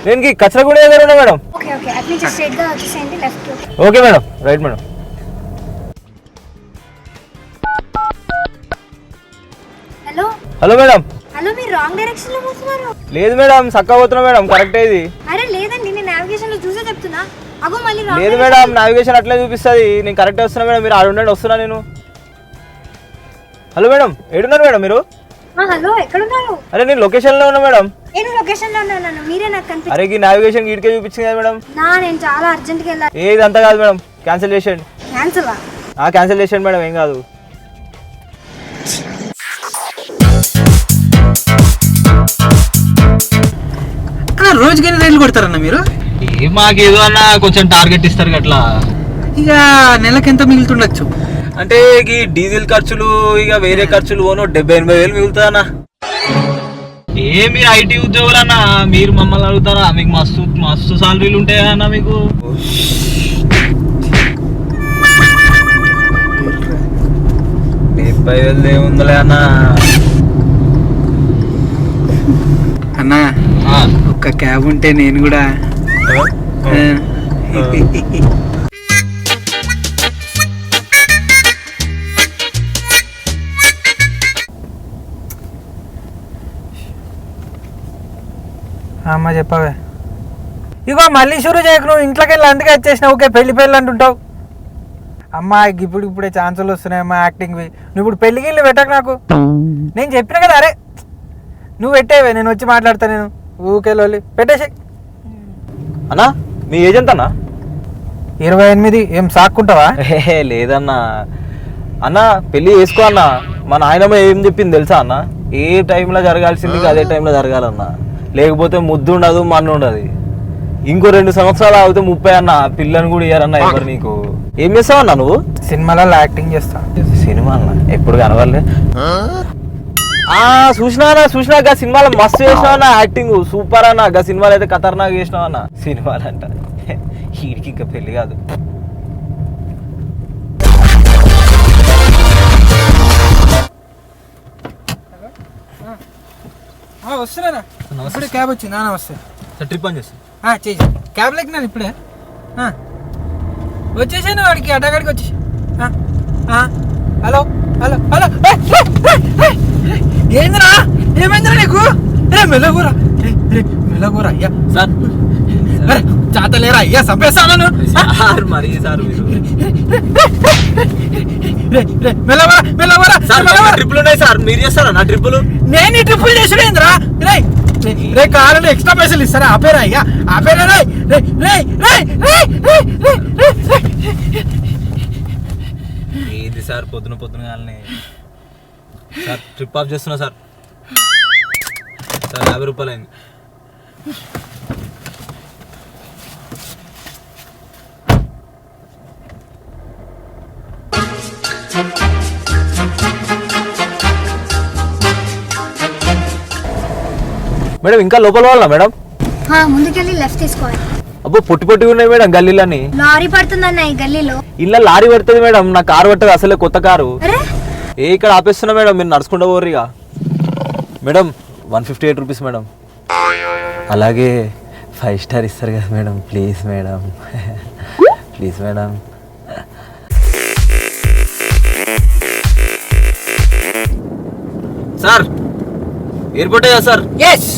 నేను కచ్చరగూడ దగ్గర ఉన్నా మేడం. ఓకే ఓకే అట్ నుంచి స్ట్రైట్ గా వచ్చేసేయండి left. Okay madam, right madam. Hello hello madam. Hello మీరు రాంగ్ డైరెక్షన్ లో పోతున్నారు. లేదు మేడం, చక్కగా పోతున్నా మేడం, కరెక్ట్ ఇది. అరే లేదండి నేను నావిగేషన్ లో చూసే చెప్తున్నా. అగో మళ్ళీ రాంగ్. లేదు మేడం, నావిగేషన్ అట్లే చూపిస్తుంది. నేను కరెక్ట్ వస్తున్నా మేడం, మీరు ఆడ ఉండండి, వస్తున్నా నేను. హలో మేడం, ఏడున్నారు మేడం మీరు? హలో ఎక్కడ ఉన్నారు? అరే నేను లొకేషన్ లో ఉన్నా మేడం. నేను లొకేషన్ లో ఉన్నాను, మీరే నాకు కనిపి. అరే ఈ నావిగేషన్ గీడికే చూపించింది కదా మేడం. నేను చాలా అర్జెంట్ గా వెళ్ళాలి. ఏది అంతా కాదు మేడం, క్యాన్సిల్ చేసేయండి. క్యాన్సిల్? క్యాన్సిల్ చేసేయండి మేడం, ఏం కాదు. రోజుకి ఎన్ని రైలు కొడతారన్న మీరు? మాకేదో అన్న కొంచెం టార్గెట్ ఇస్తారు అట్లా. ఇక నెలకి ఎంత మిగులుతుండొచ్చు? అంటే ఈ డీజిల్ ఖర్చులు ఇక వేరే ఖర్చులు పోను 70,000-80,000 మిగులుతుంది అన్న. మీరు ఐటీ ఉద్యోగులు అన్న, మీరు మమ్మల్ని అడుగుతారా? మీకు మస్తు మస్తు సాలరీలు ఉంటాయా అన్న మీకు? 70,000 ఏముందిలే అన్న. అన్నా ఒక్క క్యాబ్ ఉంటే నేను కూడా. అమ్మ చెప్పవే. ఇగో మళ్ళీ షురు చేయకు, నువ్వు ఇంట్లోకి వెళ్ళి అందుకే వచ్చేసినావు. ఓకే పెళ్లి అంటుంటావు. అమ్మా ఇప్పుడే ఛాన్సులు వస్తున్నాయమ్మా యాక్టింగ్వి. నువ్వు ఇప్పుడు పెళ్ళికి వెళ్ళి పెట్టకు నాకు. నేను చెప్పిన కదా, అరే నువ్వు పెట్టేవే, నేను వచ్చి మాట్లాడతా. నేను ఊకెళ్ళి పెట్టేసి. అన్నా మీ ఏజెంట్ అన్నా? 28. ఏం సాక్కుంటావా? లేదన్నా. అన్న పెళ్ళి చేసుకో అన్న. మా నాయనమ్మ ఏం చెప్పింది తెలుసా అన్న? ఏ టైంలో జరగాల్సింది అదే టైంలో జరగాలన్నా, లేకపోతే ముద్దు ఉండదు, మన్ను ఉండదు. ఇంకో 2 సంవత్సరాలు ఆగితే 30 అన్న. పిల్లని కూడా ఇయ్యారన్న ఎవరు నీకు. ఏం చేస్తావు అన్న నువ్వు? సినిమాలలో యాక్టింగ్ చేస్తా. సినిమా అన్న ఎప్పుడు కనవాలే. చూసినా గా సినిమాలో మస్తు చేసినావు అన్న, యాక్టింగ్ సూపర్ అన్న. గా సినిమాలు అయితే ఖతర్నాక్ చేసినావు అన్న. సినిమాలు అంట వీడికి ఇంకా పెళ్లి కాదు. వస్తున్నా ఇప్పుడే క్యాబ్ వచ్చింది. వస్తే ట్రిప్ అని చేస్తా చేసి క్యాబ్ లెక్కినాను ఇప్పుడే. వచ్చేసాను వాడికి అడ్డగాడికి వచ్చేసి. హలో హలో హలో ఏందిరా, ఏమైందిరా నీకు? మెల్లగూరా మెల్లగూరా అయ్యా. సార్ చాతలేరా అయ్యా, చంపేస్తాను. మరి సార్ ట్రిప్పులు ఉన్నాయి సార్, మీరు చేస్తారా నా ట్రిప్పులు? నేను ఈ ట్రిప్పులు చేసుడేంద్రా? రే కాలంలో ఎక్స్ట్రా పైసలు ఇస్తారా? ఆపేరా అయ్యా, ఆపేరా. ఏది సార్ పొద్దున కానీ సార్ ట్రిప్ ఆఫ్ చేస్తున్నా సార్. సార్ 50 రూపాయలు అయింది. మేడం ఇంకా లోపల వాళ్ళ మేడం? ముందుకెళ్ళి లెఫ్ట్ తీసుకోవాలి. అబ్బో పొట్టి ఉన్నాయి మేడం గల్లీలని. లారీ పడుతుందన్న ఈ గల్లీలో. ఇలా లారీ పడుతుంది మేడం, నా కారు పట్టదు అసలే, కొత్త కారు. ఇక్కడ ఆపేస్తున్నా మేడం, మీరు నడుచుకుంటూ పోర్రిగా. Madam 158 rupees madam. అలాగే 5 స్టార్ ఇస్తారు కదా madam, please madam, please madam. Sir ఎయిర్పోర్టే కదా సార్? ఎస్.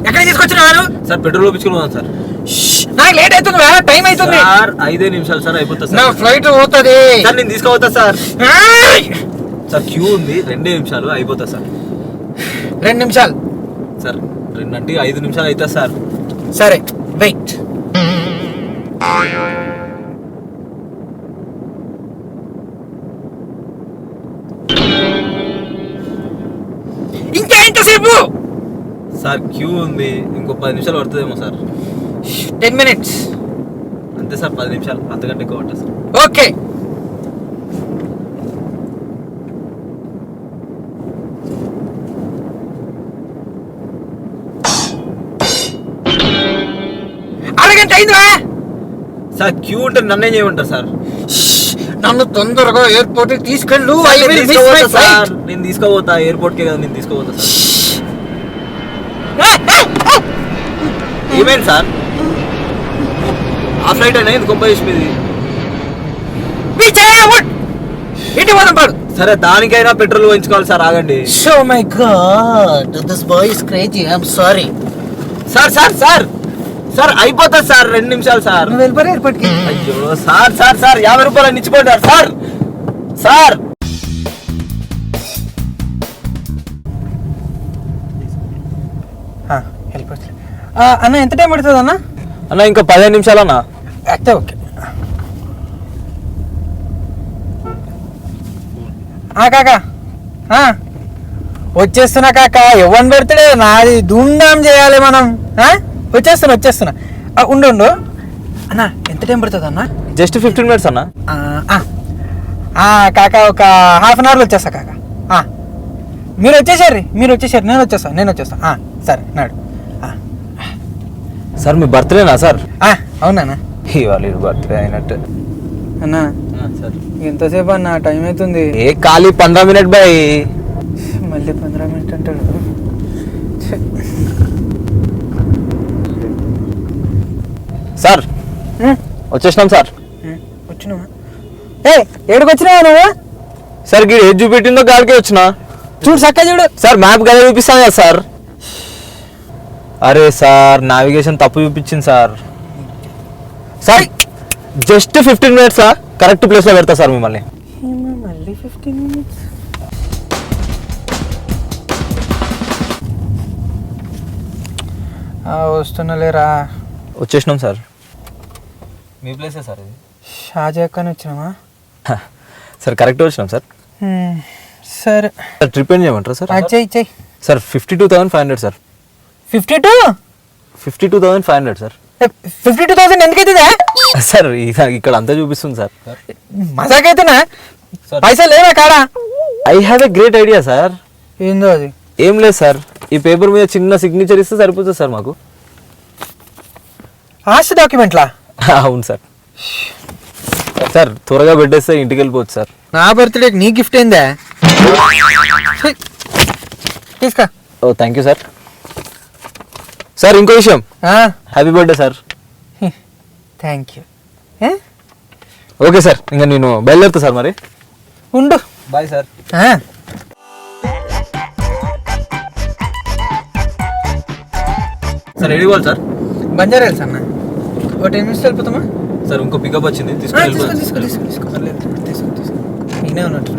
ఎక్కడ తీసుకొచ్చినారు సార్? పెట్రోల్ ఒప్పించుకున్నాను సార్. నాకు లేట్ అవుతుంది, టైం అవుతుంది సార్. 5 నిమిషాలు సార్, అయిపోతుంది సార్. నా ఫ్లైట్ పోతుంది సార్, నేను తీసుకోవద్దా సార్? సార్ క్యూ ఉంది, 2 నిమిషాలు అయిపోతుంది సార్. 2 నిమిషాలు సార్? 2 అంటే 5 నిమిషాలు అవుతుంది సార్. సరే వెయిట్. ఇంకా ఎంతసేపు సార్? క్యూ ఉంది, ఇంకో 10 నిమిషాలు పడుతుందేమో సార్. 10 minutes అంతే సార్, 10 నిమిషాలు, అంతకంటే ఎక్కువ పడుతుంది సార్. ఓకే. అరగంట అయిందివా? సార్ క్యూ ఉంటే నన్నేం చేయమంటారు సార్? నన్ను తొందరగా ఎయిర్పోర్ట్ తీసుకెళ్ళు. నేను తీసుకోపోతా ఎయిర్పోర్ట్కే కదా, నేను తీసుకోపోతా సార్. ఏమైంది సార్? ఆ ఫ్లైట్ అయినా ఇది గొప్ప విషయం ఇది. ఇంటి పోదాం పాడు. సరే దానికైనా పెట్రోల్ పోయించుకోవాలి సార్, ఆగండి. So my God this boy is crazy. I'm sorry. Sir sir sir sir అయిపోతుంది సార్, 2 నిమిషాలు సార్. నువ్వు వెళ్ళిపోయి ఎయిర్పోర్ట్కి. అయ్యో సార్ సార్ సార్ 50 రూపాయలు ఇచ్చిపోయారు సార్. సార్ వెళ్ళిపోవచ్చు. అన్న ఎంత టైం పడుతుంది అన్న? అన్న ఇంకా 15 నిమిషాలు అన్న. అయితే ఓకే. కాకా వచ్చేస్తున్నా కాక. ఎవరిని పెడితే నాది ధూమ్ధాం చేయాలి మనం. వచ్చేస్తున్నా. ఉండు అన్న. ఎంత టైం పడుతుంది అన్న? జస్ట్ 15 మినిట్స్ అన్న. కాక ఒక హాఫ్ అన్ అవర్లో వచ్చేస్తా కాక. మీరు వచ్చేసారు నేను వచ్చేస్తా. సరే నాడు. సార్ మీ బర్త్డేనా సార్? అవునా ఇవాళ బర్త్డే అయినట్టు అన్నా. సార్ ఎంతసేపు అన్న? టైం అవుతుంది. ఏ ఖాళీ 15 మినిట్ బాయ్. మళ్ళీ 15 మినిట్ అంటాడు. సార్ వచ్చేసినాం సార్. వచ్చినావా? ఏడుకు వచ్చినావా నువ్వు? సార్ గీడు ఏది చూపెట్టిందో గాడికే వచ్చిన. చూడు చక్క చూడు. సార్ మ్యాప్ కదా చూపిస్తాను కదా సార్. అరే సార్ నావిగేషన్ తప్పు చూపించింది sir. Sir just 15 minutes correct ప్లేస్లో పెడతా సార్ మిమ్మల్ని. మళ్ళీ 15 మినిట్స్. వస్తున్నలేరా? వచ్చేసినాం సార్. మీ ప్లేసే సార్ ఇది. షాజాక్కని వచ్చినావా? సార్ కరెక్ట్ వచ్చినాం సార్. సరే సార్ ట్రిప్ ఏం చేయమంటారా సార్? చెయ్యి సార్ 52,500 సార్. 52,500 సార్. 52,000 ఎందుకైతుందా సార్? ఇక్కడ అంతా చూపిస్తుంది సార్. మజాకైతేనా? పైసా లేవా కాడా? I have a great idea sir. ఏందో అది? ఏం లేదు సార్, ఈ పేపర్ మీద చిన్న సిగ్నేచర్ ఇస్తే సరిపోతుంది సార్ మాకు. ఆస్తి డాక్యుమెంట్లా? అవును సార్. సార్ త్వరగా పెట్టేస్తే ఇంటికి వెళ్ళిపోవచ్చు సార్. నా బర్త్డేకి నీ గిఫ్ట్ ఏందా? తీసుకో. ఓ థ్యాంక్ యూ సార్. సార్ ఇంకో విషయం, happy birthday sir. Thank you. Okay sir, ఇంకా నేను బయలుదేరుతా సార్. మరి ఉండు. Bye sir. సార్ రెడీ ఇవ్వాలి సార్. బంజారా హిల్స్ అన్న. ఒక 10 మినిట్స్ వెళ్ళిపోతామా సార్? ఇంకో పికప్ వచ్చింది, తీసుకో. నేనే ఉన్నట్టు.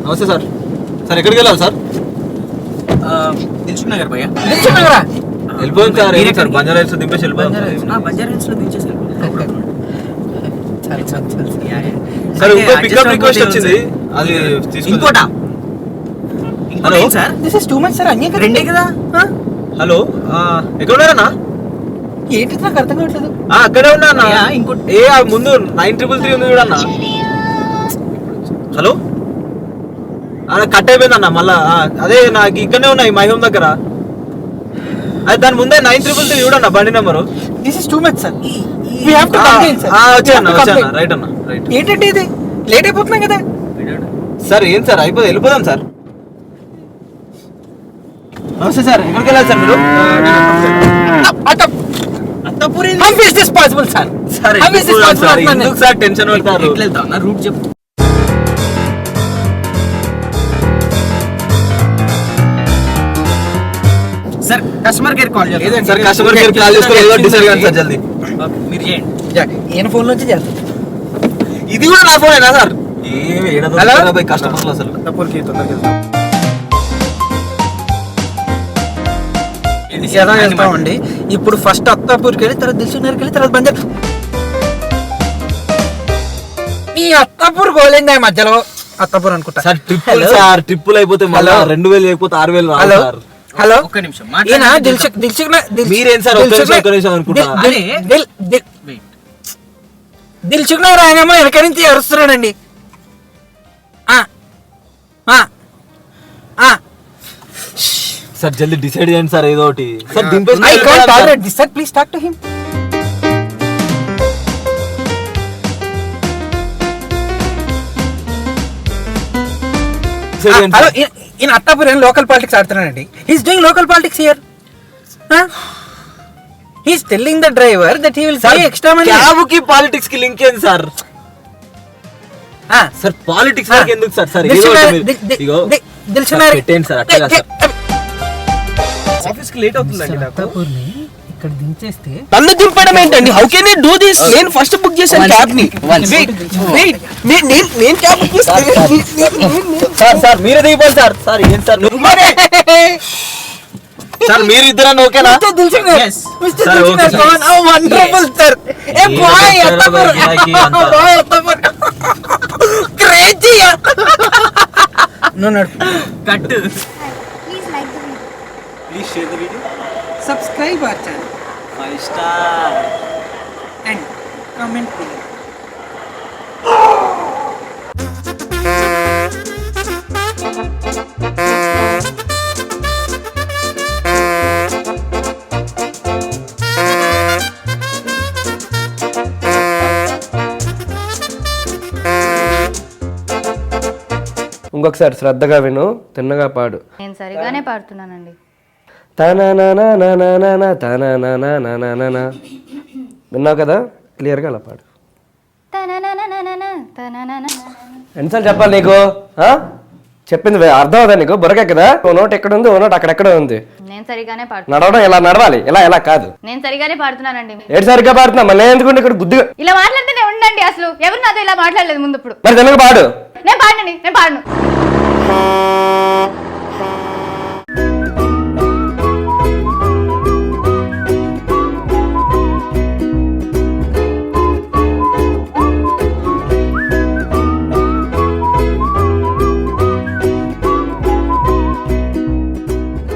నమస్తే సార్. సార్ ఎక్కడికి వెళ్ళాలి సార్? దిల్సుఖ్ నగర్ భయ్యా. వెళ్ళిపోయింది సార్. ఏంటి సార్ బంజారా హిల్స్ దింపేసి వెళ్ళిపోయాం బంజారా హిల్స్ లో దించేసి సార్. ఇంకో పికప్ రిక్వెస్ట్ వచ్చింది, అది ఇంకోటా? Hello sir, this is too much sir. అన్నీ రెండే కదా. హలో ఎక్కడ ఉన్నారన్నా? ఏంటి నాకు అర్థం కావట్లేదు. అక్కడే ఉన్నా అన్న. ఇంకోటి ఏ ముందు 9333 ఉంది చూడన్న. హలో కట్ అయిపోయింది అన్న మళ్ళా. అదే నాకు ఇక్కడనే ఉన్నాయి మై హోమ్ దగ్గర. అది దాని ముందే 9333 చూడన్న బండి number. This is too much sir. We have to complaint sir. వచ్చాను రైట్ అన్న రైట్. ఏంటంటే ఇది లేట్ అయిపోతున్నాం కదా సార్. ఏం సార్ అయిపోయి వెళ్ళిపోదాం సార్. నమస్తే సార్, ఎక్కడికి వెళ్ళాలి సార్ మీరు? అత్తపూరి. How is this possible sir? How is this possible? ఎందుకు సార్ టెన్షన్ పెడతారు? ఎట్లా వెళ్తావు నా రూట్ చెప్పు. సార్ కస్టమర్ కేర్ కాల్ చేయండి. సార్ కస్టమర్ కేర్ కాల్ చేసుకొని ఏదో డిసైడ్ కానీ సార్ జల్దీ. మీరు చేయండి. ఈయన ఫోన్ నుంచి చేస్తాను. ఇది కూడా నా ఫోనేనా సార్? ఏమి కస్టమర్లు అసలు. అత్తపూరికి తొందరగా వెళ్తాం. ఎలా చేస్తామండి ఇప్పుడు? ఫస్ట్ అత్తాపూర్కి వెళ్ళి తర్వాత దిల్సుఖ్ నగర్కి వెళ్ళి తర్వాత బంజారా. ఈ అత్తాపూర్ గోలిందా మధ్యలో? అత్తాపూర్ అనుకుంటా సార్. ట్రిప్పులు సార్, ట్రిప్పులు అయిపోతే మళ్ళీ 2000 లేకపోతే 6000 రాదు సార్. హలో ఒక్క నిమిషం మీరేం సార్ ఒక్క నిమిషం అనుకుంటా. దిల్సుఖ్ నగర్ ఆయనేమో వెనక నుంచి అరుస్తున్నాడండి. సార్ జల్దీ డిసైడ్ చేయండి సార్ ఏదో ఒకటి sir I can't tolerate this, sir. Please talk to him. Hello ఈయన అత్తాపురం లోకల్ పాలిటిక్స్ ఆడుతున్నానండి. He's doing local politics here. He's telling the driver that he will pay extra money. Cab కి politics కి link ఏంది సార్? Sir politics వరకు ఎందుకు sir? Sir పెట్టేయండి sir అట్లా కాదు సార్. ఆఫీస్ కి లేట్ అవుతుందండి నాకు. ఇక్కడ దించేస్తే నన్ను దింపడం ఏంటండి? How can you do this? నేను ఫస్ట్ బుక్ చేశాను క్యాబ్ ని. నేను క్యాబ్ బుక్ చేశాను. సార్ మీరే దిగిపోండి సార్. సార్ ఏం సార్ సార్ మీరు ఇద్దరన్నా ఓకేనా? Sir okay sir. Wonderful sir. Hey boy Attapur boy Attapur crazy. నువ్వు cut. Please like the video. Please share the video. Subscribe our channel 5 star and comment below. ఇంకొకసారి శ్రద్ధగా విను, తిన్నగా పాడు. నేను సరిగానే పాడుతున్నానండి. విన్నావు కదా, క్లియర్గా అలా పాడు. ఎన్నిసార్లు చెప్పాలి నీకు? చెప్పింది అర్థం అవుదా నీకు? బుర్రకే కదా. ఓ నోట్ ఎక్కడ ఉంది, ఓ నోట్ అక్కడెక్కడ ఉంది. నేను సరిగానే పాడుతున్నా. నడవడం ఇలా నడవాలి, ఇలా ఎలా కాదు. నేను సరిగానే పాడుతున్నానండి. ఏడు సరిగ్గా పాడుతున్నా, మళ్ళీ ఎందుకుంటే ఇక్కడ బుద్ధిగా ఇలా మాట్లాడితేనే ఉండండి. అసలు ఎవరు నాతో ఇలా మాట్లాడలేదు ముందు. ఇప్పుడు మరి తెలుగు పాడు. నేను పాడను.